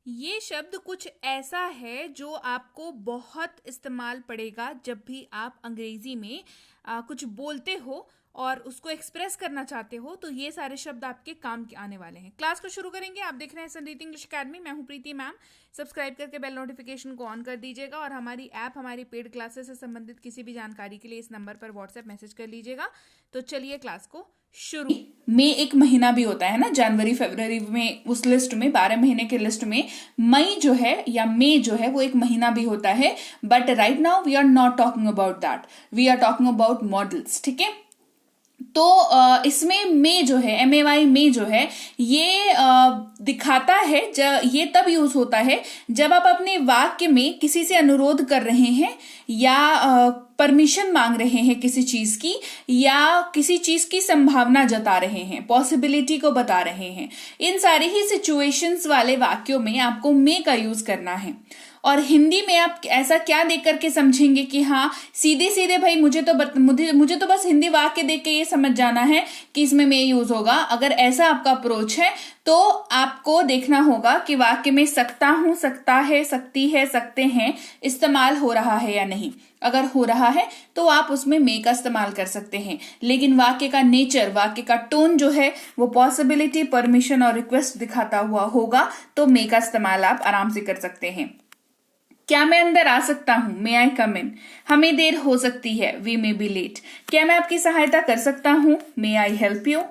ये शब्द कुछ ऐसा है जो आपको बहुत इस्तेमाल पड़ेगा जब भी आप अंग्रेजी में कुछ बोलते हो और उसको एक्सप्रेस करना चाहते हो, तो ये सारे शब्द आपके काम के आने वाले हैं। क्लास को शुरू करेंगे। आप देख रहे हैं संरीति इंग्लिश अकेडमी। मैं हूं प्रीति मैम। सब्सक्राइब करके बेल नोटिफिकेशन को ऑन कर दीजिएगा और हमारी ऐप, हमारी पेड क्लासेस से संबंधित किसी भी जानकारी के लिए इस नंबर पर व्हाट्सएप मैसेज कर लीजिएगा। तो चलिए क्लास को शुरू। मई एक महीना भी होता है ना, जनवरी फरवरी में, उस लिस्ट में 12 महीने के लिस्ट में मई जो है या मई जो है वो एक महीना भी होता है। But right now we are not talking about that, we are talking about models. ठीक है, तो इसमें में जो है MAY में जो है ये दिखाता है, ये तब यूज होता है जब आप अपने वाक्य में किसी से अनुरोध कर रहे हैं या परमिशन मांग रहे हैं किसी चीज की, या किसी चीज की संभावना जता रहे हैं, पॉसिबिलिटी को बता रहे हैं। इन सारी ही सिचुएशंस वाले वाक्यों में आपको मे का यूज करना है। और हिंदी में आप ऐसा क्या देख करके समझेंगे कि हाँ सीधे सीधे भाई मुझे तो बस हिंदी वाक्य देख के ये समझ जाना है कि इसमें मैं यूज होगा। अगर ऐसा आपका अप्रोच है तो आपको देखना होगा कि वाक्य में सकता हूं, सकता है, सकती है, सकते हैं इस्तेमाल हो रहा है या नहीं। अगर हो रहा है तो आप उसमें मे का इस्तेमाल कर सकते हैं, लेकिन वाक्य का नेचर, वाक्य का टोन जो है वो पॉसिबिलिटी, परमिशन और रिक्वेस्ट दिखाता हुआ होगा, तो मे का इस्तेमाल आप आराम से कर सकते हैं। क्या मैं अंदर आ सकता हूं? मे आई कम इन। हमें देर हो सकती है, वी मे बी लेट। क्या मैं आपकी सहायता कर सकता हूं? मे आई हेल्प यू।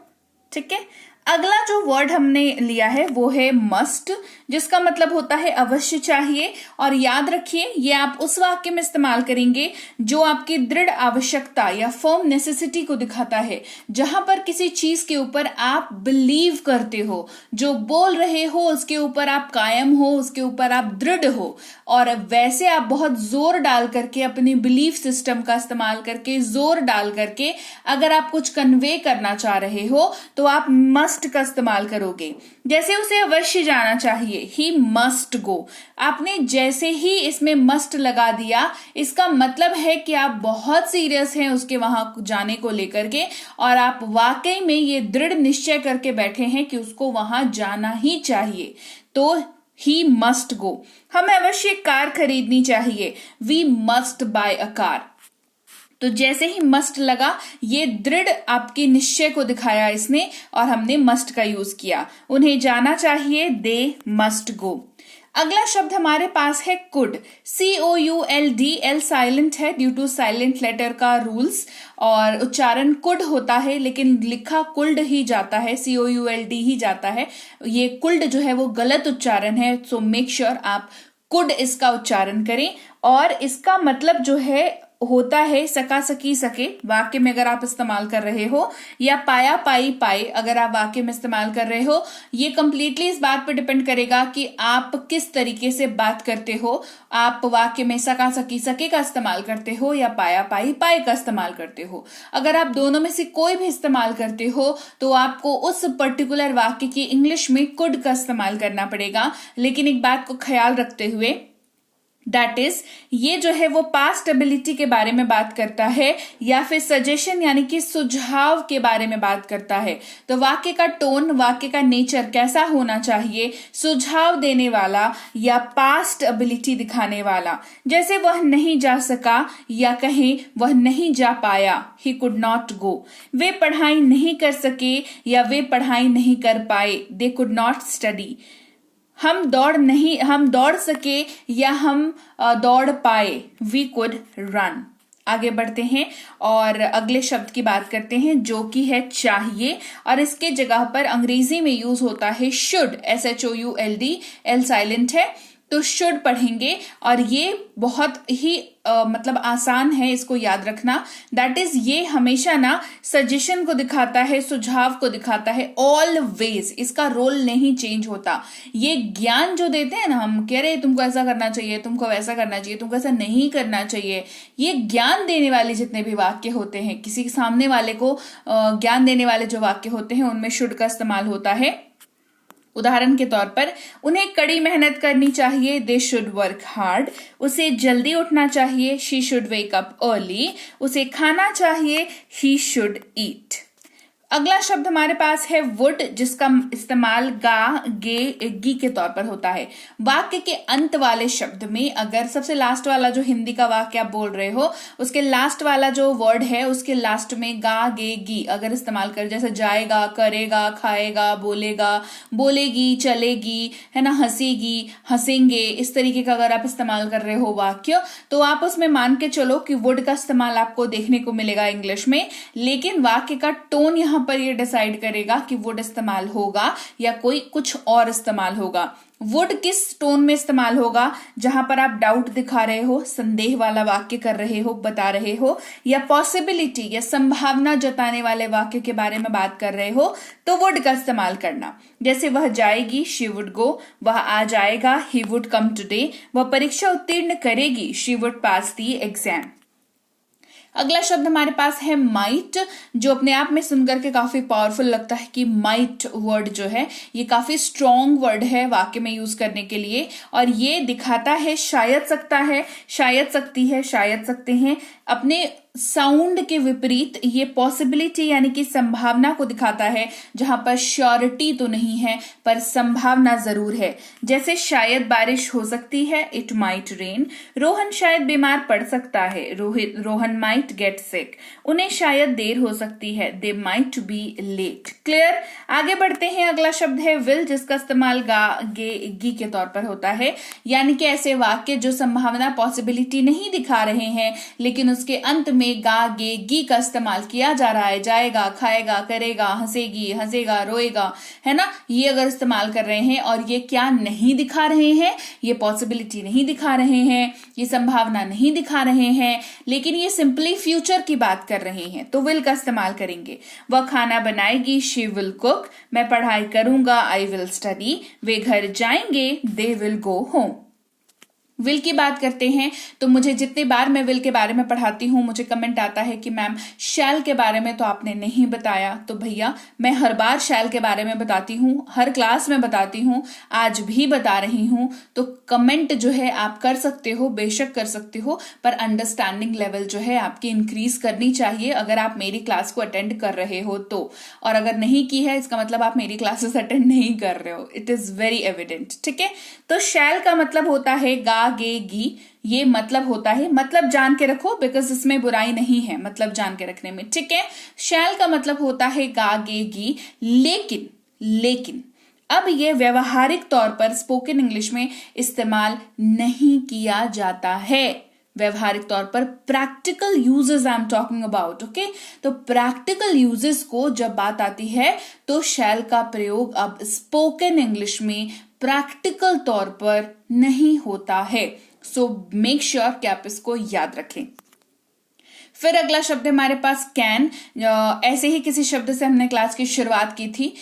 ठीक है, अगला जो वर्ड हमने लिया है वो है मस्ट, जिसका मतलब होता है अवश्य चाहिए। और याद रखिए ये आप उस वाक्य में इस्तेमाल करेंगे जो आपकी दृढ़ आवश्यकता या फर्म नेसेसिटी को दिखाता है, जहां पर किसी चीज के ऊपर आप बिलीव करते हो, जो बोल रहे हो उसके ऊपर आप कायम हो, उसके ऊपर आप दृढ़ हो, और वैसे आप बहुत जोर डाल करके अपनी बिलीफ सिस्टम का इस्तेमाल करके, जोर डाल करके अगर आप कुछ कन्वे करना चाह रहे हो तो आप मस्ट का इस्तेमाल करोगे। जैसे उसे अवश्य जाना चाहिए, ही मस्ट गो। आपने जैसे ही इसमें मस्ट लगा दिया, इसका मतलब है कि आप बहुत सीरियस हैं उसके वहां जाने को लेकर के, और आप वाकई में ये दृढ़ निश्चय करके बैठे हैं कि उसको वहां जाना ही चाहिए। तो ही मस्ट गो। हमें अवश्य कार खरीदनी चाहिए, we must buy a car. तो जैसे ही मस्ट लगा, ये दृढ़ आपके निश्चय को दिखाया इसने, और हमने मस्ट का यूज किया। उन्हें जाना चाहिए, दे मस्ट गो। अगला शब्द हमारे पास है कुड, COULD। एल साइलेंट है ड्यू टू साइलेंट लेटर का रूल्स, और उच्चारण कुड होता है लेकिन लिखा कुल्ड ही जाता है, COULD ही जाता है। ये कुल्ड जो है वो गलत उच्चारण है, सो मेक श्योर आप कुड इसका उच्चारण करें। और इसका मतलब जो है होता है सका, सकी, सके वाक्य में अगर आप इस्तेमाल कर रहे हो, या पाया, पाई, पाए अगर आप वाक्य में इस्तेमाल कर रहे हो। ये कंप्लीटली इस बात पर डिपेंड करेगा कि आप किस तरीके से बात करते हो। आप वाक्य में सका, सकी, सके का इस्तेमाल करते हो या पाया, पाई, पाए का इस्तेमाल करते हो। अगर आप दोनों में से कोई भी इस्तेमाल करते हो तो आपको उस पर्टिकुलर वाक्य की इंग्लिश में कुड का इस्तेमाल करना पड़ेगा। लेकिन एक बात को ख्याल रखते हुए, दैट इज ये जो है वो पास्ट एबिलिटी के बारे में बात करता है या फिर सजेशन यानी कि सुझाव के बारे में बात करता है। तो वाक्य का टोन, वाक्य का नेचर कैसा होना चाहिए? सुझाव देने वाला या पास्ट एबिलिटी दिखाने वाला। जैसे वह नहीं जा सका, या कहें वह नहीं जा पाया, ही कुड नॉट गो। वे पढ़ाई नहीं कर सके या वे पढ़ाई नहीं कर पाए, दे कुड नॉट स्टडी। हम दौड़ सके या हम दौड़ पाए, वी कुड रन। आगे बढ़ते हैं और अगले शब्द की बात करते हैं जो कि है चाहिए, और इसके जगह पर अंग्रेजी में यूज होता है शुड, SHOULD। एल साइलेंट है तो शुड पढ़ेंगे, और ये बहुत ही मतलब आसान है इसको याद रखना। दैट इज ये हमेशा ना सजेशन को दिखाता है, सुझाव को दिखाता है, ऑलवेज। इसका रोल नहीं चेंज होता। ये ज्ञान जो देते हैं ना, हम कह रहे हैं तुमको ऐसा करना चाहिए, तुमको वैसा करना चाहिए, तुमको ऐसा नहीं करना चाहिए, ये ज्ञान देने वाले जितने भी वाक्य होते हैं, किसी के सामने वाले को ज्ञान देने वाले जो वाक्य होते हैं उनमें शुड का इस्तेमाल होता है। उदाहरण के तौर पर, उन्हें कड़ी मेहनत करनी चाहिए, दे शुड वर्क हार्ड। उसे जल्दी उठना चाहिए, she should wake up early. उसे खाना चाहिए, ही शुड ईट। अगला शब्द हमारे पास है वुड, जिसका इस्तेमाल गा, गे, गी के तौर पर होता है। वाक्य के अंत वाले शब्द में अगर सबसे लास्ट वाला जो हिंदी का वाक्य आप बोल रहे हो उसके लास्ट वाला जो वर्ड है उसके लास्ट में गा, गे, गी अगर इस्तेमाल कर, जैसे जाएगा, करेगा, खाएगा, बोलेगा, बोलेगी, चलेगी, है ना, हंसेगी, हंसेंगे, इस तरीके का अगर आप इस्तेमाल कर रहे हो वाक्य, तो आप उसमें मान के चलो कि वुड का इस्तेमाल आपको देखने को मिलेगा इंग्लिश में, लेकिन वाक्य का टोन यहाँ पर ये डिसाइड करेगा कि वुड इस्तेमाल होगा या कोई कुछ और इस्तेमाल होगा। वुड किस टोन में इस्तेमाल होगा? जहां पर आप डाउट दिखा रहे हो, संदेह वाला वाक्य कर रहे हो, बता रहे हो, या पॉसिबिलिटी या संभावना जताने वाले वाक्य के बारे में बात कर रहे हो, तो वुड का इस्तेमाल करना। जैसे वह जाएगी, शी वुड गो, वह आ जाएगा, ही वुड कम टुडे, वह परीक्षा उत्तीर्ण करेगी, she would pass the exam. अगला शब्द हमारे पास है माइट, जो अपने आप में सुनकर के काफी पावरफुल लगता है कि माइट वर्ड जो है ये काफी स्ट्रॉन्ग वर्ड है वाक्य में यूज करने के लिए, और ये दिखाता है शायद सकता है, शायद सकती है, शायद सकते हैं। अपने साउंड के विपरीत ये पॉसिबिलिटी यानी कि संभावना को दिखाता है, जहां पर श्योरिटी तो नहीं है पर संभावना जरूर है। जैसे शायद बारिश हो सकती है, इट माइट रेन। रोहन शायद बीमार पड़ सकता है, रोहन माइट गेट सिक। उन्हें शायद देर हो सकती है, they might be late. Clear? आगे बढ़ते हैं। अगला शब्द है विल, जिसका इस्तेमाल गा, गे, गी के तौर पर होता है, यानी कि ऐसे वाक्य जो संभावना पॉसिबिलिटी नहीं दिखा रहे हैं लेकिन उसके अंत में गा, गे, गी का इस्तेमाल किया जा रहा है। जाएगा, खाएगा, करेगा, हंसेगी, हंसेगा, रोएगा, है ना, ये अगर इस्तेमाल कर रहे हैं और ये क्या नहीं दिखा रहे हैं, ये पॉसिबिलिटी नहीं दिखा रहे हैं, ये संभावना नहीं दिखा रहे हैं, लेकिन ये सिंपली फ्यूचर की बात कर रहे हैं, तो विल का इस्तेमाल करेंगे। वह खाना बनाएगी, शी विल कुक। मैं पढ़ाई करूंगा, आई विल स्टडी। वे घर जाएंगे, they will go home. Will की बात करते हैं तो मुझे जितनी बार मैं विल के बारे में पढ़ाती हूँ मुझे कमेंट आता है कि मैम शैल के बारे में तो आपने नहीं बताया। तो भैया मैं हर बार शैल के बारे में बताती हूँ, हर क्लास में बताती हूँ, आज भी बता रही हूँ। तो कमेंट जो है आप कर सकते हो, बेशक कर सकते हो, पर अंडरस्टैंडिंग लेवल जो है आपकी इंक्रीज करनी चाहिए अगर आप मेरी क्लास को अटेंड कर रहे हो तो। और अगर नहीं की है इसका मतलब आप मेरी क्लासेस अटेंड नहीं कर रहे हो। It is very evident. ठीक है, तो शैल का मतलब होता है गा, गे, गी। ये मतलब होता है, मतलब जान के रखो बिकॉज इसमें बुराई नहीं है मतलब जान के रखने में। ठीक है, शैल का मतलब होता है गा, गे, गी। लेकिन अब ये व्यवहारिक तौर पर स्पोकन इंग्लिश में इस्तेमाल नहीं किया जाता है। व्यवहारिक तौर पर practical uses I am talking about. Okay, तो प्रैक्टिकल यूजेस को जब बात आती है तो शैल का प्रयोग अब स्पोकन इंग्लिश में प्रैक्टिकल तौर पर नहीं होता है। सो मेक श्योर कि आप इसको याद रखें। फिर अगला शब्द हमारे पास कैन। ऐसे ही किसी शब्द से हमने क्लास की शुरुआत की थी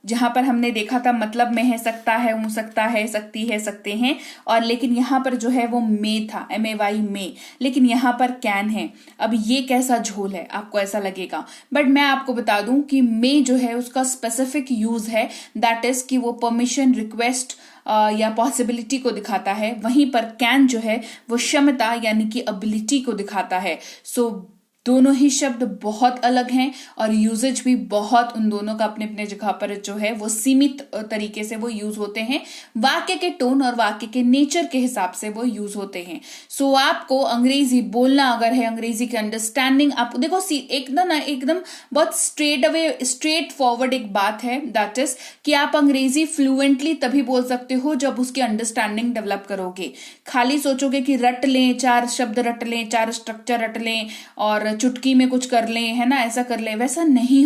जहां पर हमने देखा था मतलब में है सकता है, हो सकता है, सकती है, सकते हैं, और लेकिन यहाँ पर जो है वो मे था, MAY मे, लेकिन यहाँ पर कैन है। अब ये कैसा झोल है आपको ऐसा लगेगा, बट मैं आपको बता दूं कि मे जो है उसका स्पेसिफिक यूज है, दैट इज कि वो परमिशन, रिक्वेस्ट या पॉसिबिलिटी को दिखाता है। वहीं पर कैन जो है वो क्षमता यानी कि एबिलिटी को दिखाता है। सो दोनों ही शब्द बहुत अलग हैं और यूजेज भी बहुत उन दोनों का अपने अपने जगह पर जो है वो सीमित तरीके से वो यूज होते हैं। वाक्य के टोन और वाक्य के नेचर के हिसाब से वो यूज होते हैं। सो आपको अंग्रेजी बोलना अगर है, अंग्रेजी की अंडरस्टैंडिंग आप देखो एकदम बहुत स्ट्रेट फॉरवर्ड एक बात है, दैट इज कि आप अंग्रेजी फ्लुएंटली तभी बोल सकते हो जब उसकी अंडरस्टैंडिंग डेवलप करोगे। खाली सोचोगे कि रट लें, 4 शब्द रट लें, 4 स्ट्रक्चर रट लें और चुटकी में कुछ कर लें, है ना, ऐसा कर लें, वैसा नहीं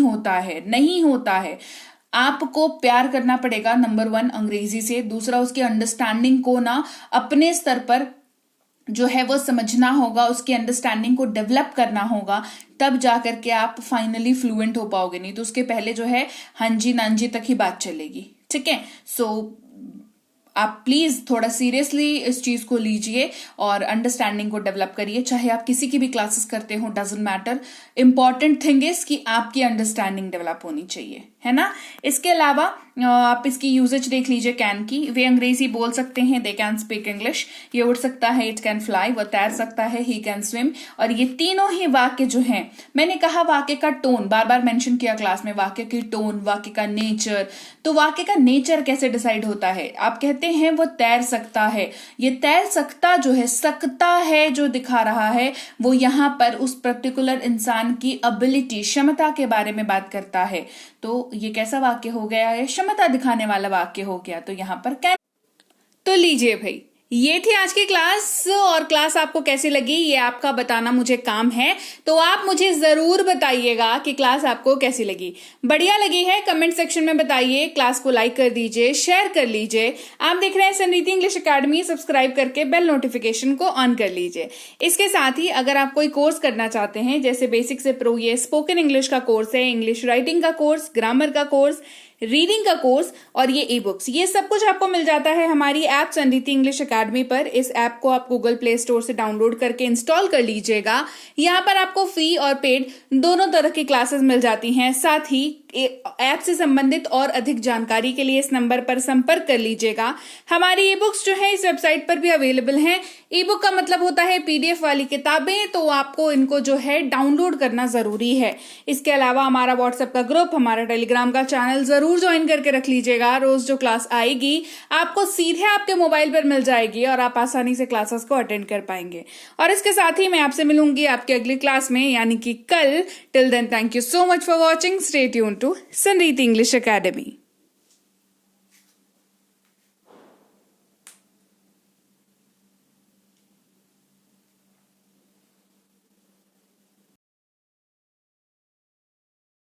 होता है। आपको प्यार करना पड़ेगा नंबर 1 अंग्रेजी से, दूसरा उसकी अंडरस्टैंडिंग को ना अपने स्तर पर जो है वो समझना होगा, उसकी अंडरस्टैंडिंग को डेवलप करना होगा, तब जाकर के आप फाइनली फ्लुएंट हो पाओगे। नहीं तो उसके पहले जो है हांजी नांजी तक ही बात चलेगी। ठीक है, सो आप प्लीज थोड़ा सीरियसली इस चीज को लीजिए और अंडरस्टैंडिंग को डेवलप करिए। चाहे आप किसी की भी क्लासेस करते हो, doesn't matter, important thing is कि आपकी अंडरस्टैंडिंग डेवलप होनी चाहिए। है ना। इसके अलावा आप इसकी यूजेज देख लीजिए कैन की। वे अंग्रेजी बोल सकते हैं, दे कैन स्पीक इंग्लिश। ये उड़ सकता है, इट कैन फ्लाई। वो तैर सकता है, ही कैन स्विम। और ये तीनों ही वाक्य जो हैं, मैंने कहा वाक्य का टोन बार बार मेंशन किया क्लास में, वाक्य की टोन, वाक्य का नेचर। तो वाक्य का नेचर कैसे डिसाइड होता है? आप कहते हैं वो तैर सकता है, ये तैर सकता जो है, सकता है जो दिखा रहा है, वो यहाँ पर उस पर्टिकुलर इंसान की एबिलिटी, क्षमता के बारे में बात करता है। तो ये कैसा वाक्य हो गया है? क्षमता दिखाने वाला वाक्य हो गया। तो यहां पर कैन। तो लीजिए भाई, ये थी आज की क्लास। और क्लास आपको कैसी लगी ये आपका बताना मुझे काम है, तो आप मुझे जरूर बताइएगा कि क्लास आपको कैसी लगी। बढ़िया लगी है कमेंट सेक्शन में बताइए। क्लास को लाइक कर दीजिए, शेयर कर लीजिए। आप देख रहे हैं समृद्धि इंग्लिश अकेडमी, सब्सक्राइब करके बेल नोटिफिकेशन को ऑन कर लीजिए। इसके साथ ही अगर आप कोई कोर्स करना चाहते हैं, जैसे बेसिक से प्रो, ये स्पोकन इंग्लिश का कोर्स है, इंग्लिश राइटिंग का कोर्स, ग्रामर का कोर्स, रीडिंग का कोर्स और ये ई बुक्स, ये सब कुछ आपको मिल जाता है हमारी ऐप समृद्धि इंग्लिश अकेडमी पर। इस ऐप को आप गूगल प्ले स्टोर से डाउनलोड करके इंस्टॉल कर लीजिएगा। यहाँ पर आपको फ्री और पेड दोनों तरह की क्लासेस मिल जाती हैं। साथ ही ऐप से संबंधित और अधिक जानकारी के लिए इस नंबर पर संपर्क कर लीजिएगा। हमारी ई बुक्स जो है इस वेबसाइट पर भी अवेलेबल हैं। ई बुक का मतलब होता है पीडीएफ वाली किताबें, तो आपको इनको जो है डाउनलोड करना जरूरी है। इसके अलावा हमारा व्हाट्सएप का ग्रुप, हमारा टेलीग्राम का चैनल जरूर ज्वाइन करके रख लीजिएगा। रोज जो क्लास आएगी आपको सीधे आपके मोबाइल पर मिल जाएगी और आप आसानी से क्लासेस को अटेंड कर पाएंगे। और इसके साथ ही मैं आपसे मिलूंगी आपकी अगली क्लास में, यानी कि कल। Till then, thank you so much for watching. Stay tune to Samriddhi English academy.